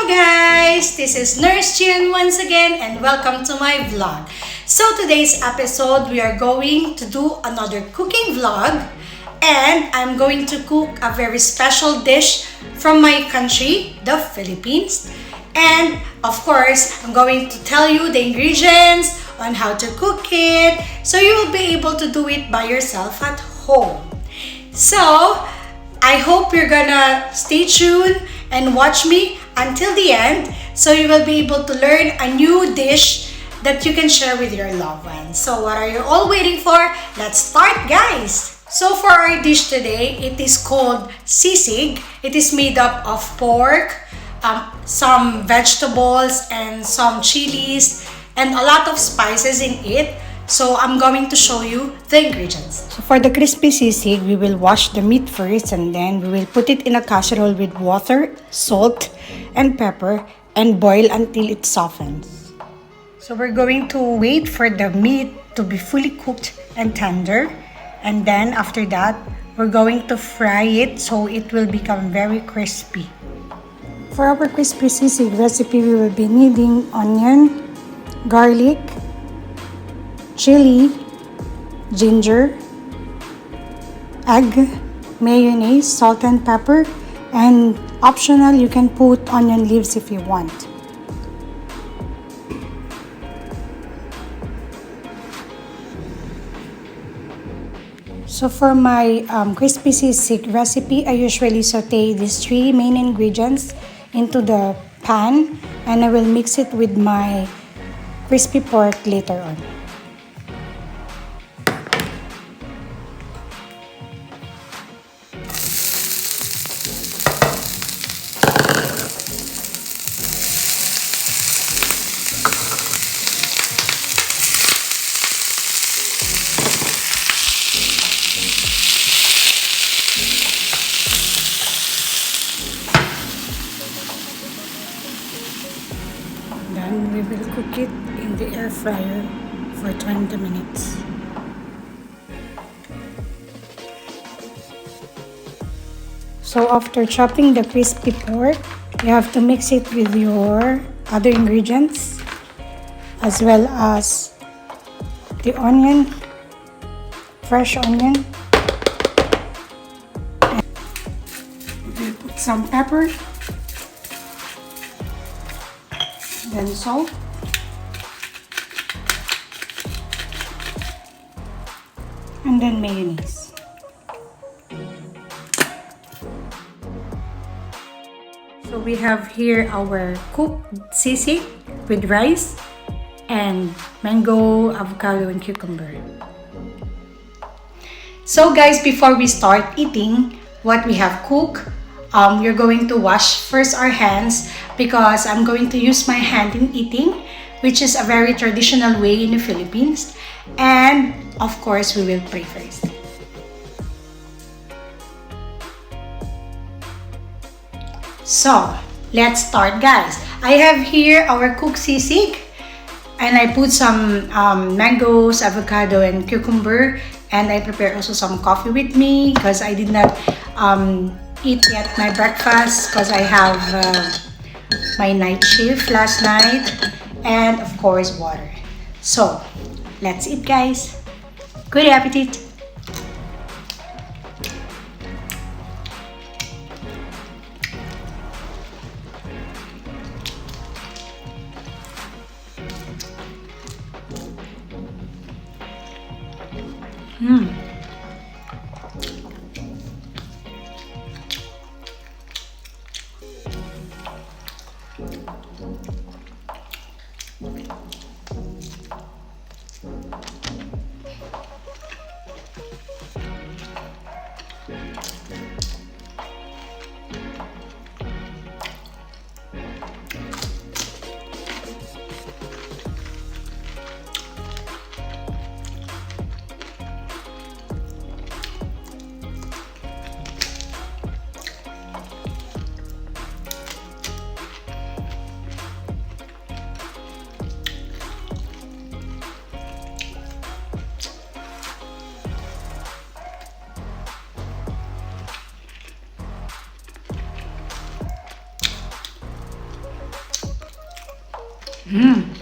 guys! This is Nurse Gian once again and welcome to my vlog. So today's episode we are going to do another cooking vlog and I'm going to cook a very special dish from my country, the Philippines. And of course, I'm going to tell you the ingredients on how to cook it so you will be able to do it by yourself at home. So I hope you're gonna stay tuned and watch me until the end so you will be able to learn a new dish that you can share with your loved ones. So what are you all waiting for? Let's start, guys! So for our dish today, it is called sisig. It is made up of pork, some vegetables and some chilies and a lot of spices in it. So I'm going to show you the ingredients. So for the crispy sisig, we will wash the meat first and then we will put it in a casserole with water, salt, and pepper and boil until it softens. So we're going to wait for the meat to be fully cooked and tender. And then after that, we're going to fry it so it will become very crispy. For our crispy sisig recipe, we will be needing onion, garlic, chili, ginger, egg, mayonnaise, salt and pepper, and optional you can put onion leaves if you want. So for my crispy sisig recipe, I usually saute these three main ingredients into the pan and I will mix it with my crispy pork later on. Then we will cook it in the air fryer for 20 minutes. So after chopping the crispy pork, you have to mix it with your other ingredients as well as the onion, fresh onion. We'll put some pepper. Then salt, and then mayonnaise. So we have here our cooked sisig with rice and mango, avocado, and cucumber. So guys, before we start eating what we have cooked, we're going to wash first our hands because I'm going to use my hand in eating, which is a very traditional way in the Philippines. And of course, we will pray first. So, let's start, guys. I have here our cooked sisig and I put some mangoes, avocado, and cucumber. And I prepare also some coffee with me because I did not eat yet my breakfast because I have my night shift last night, and of course water. So let's eat, guys. Good appetite. Mm.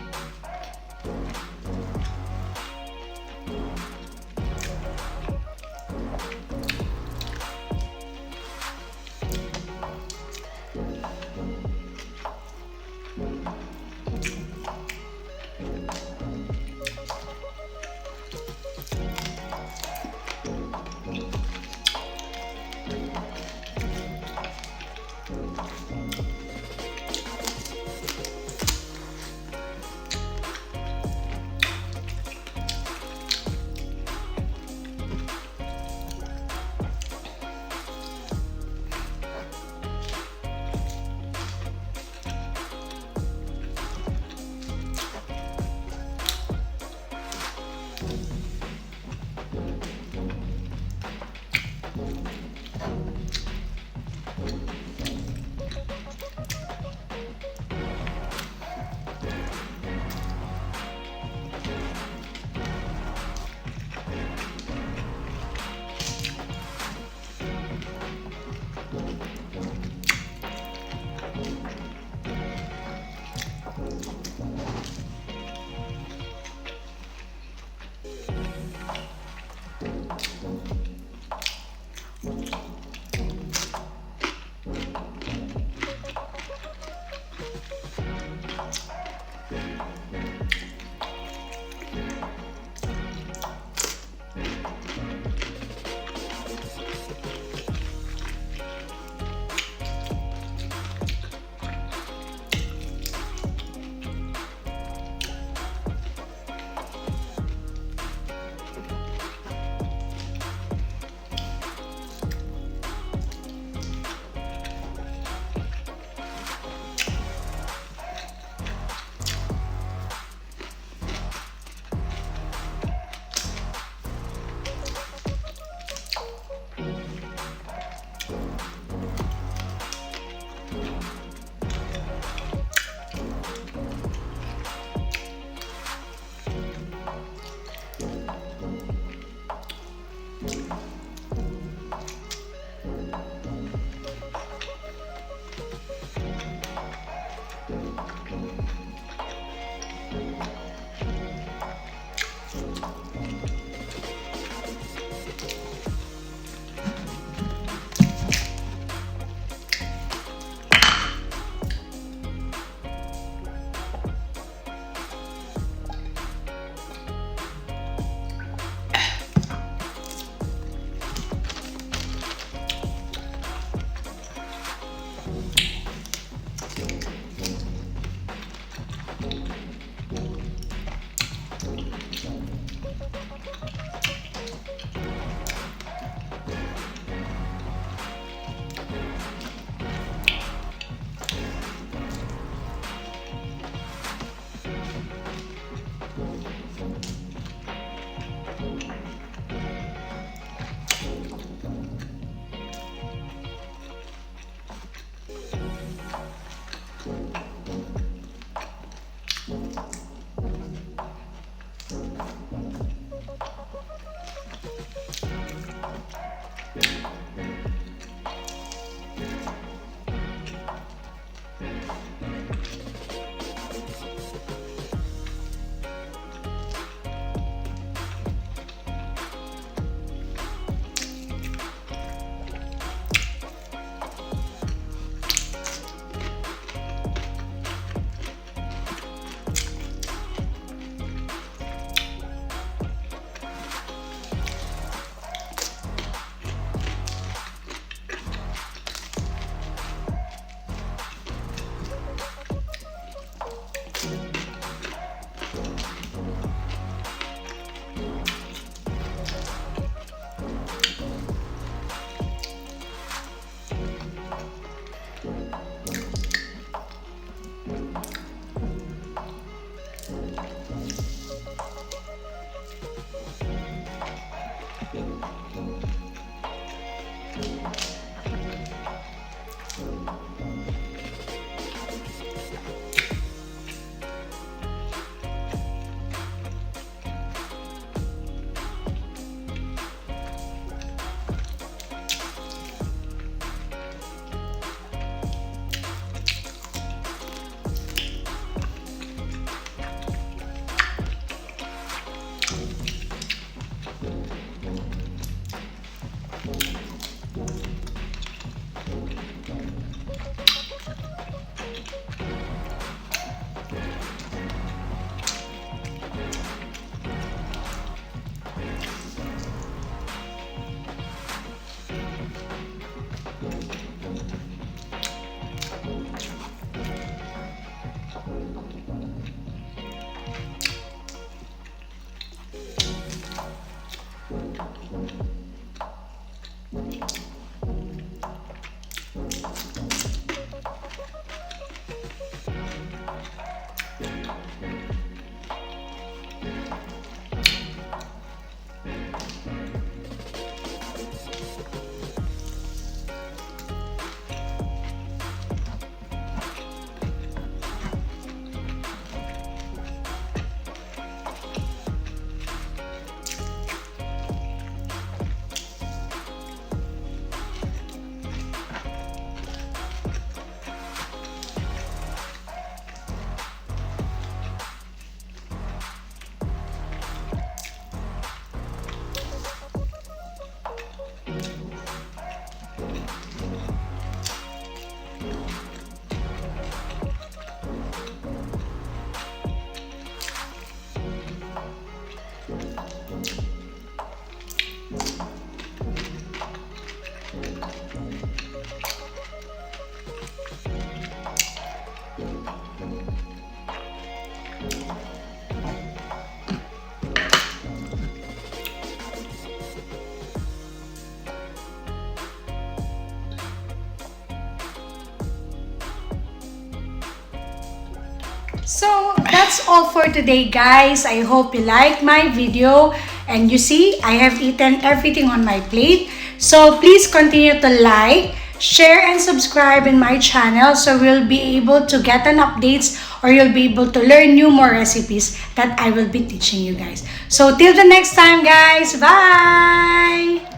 So that's all for today, guys. I hope you like my video. And you see, I have eaten everything on my plate. So please continue to like, share, and subscribe in my channel so we'll be able to get an updates or you'll be able to learn new more recipes that I will be teaching you guys. So till the next time, guys. Bye!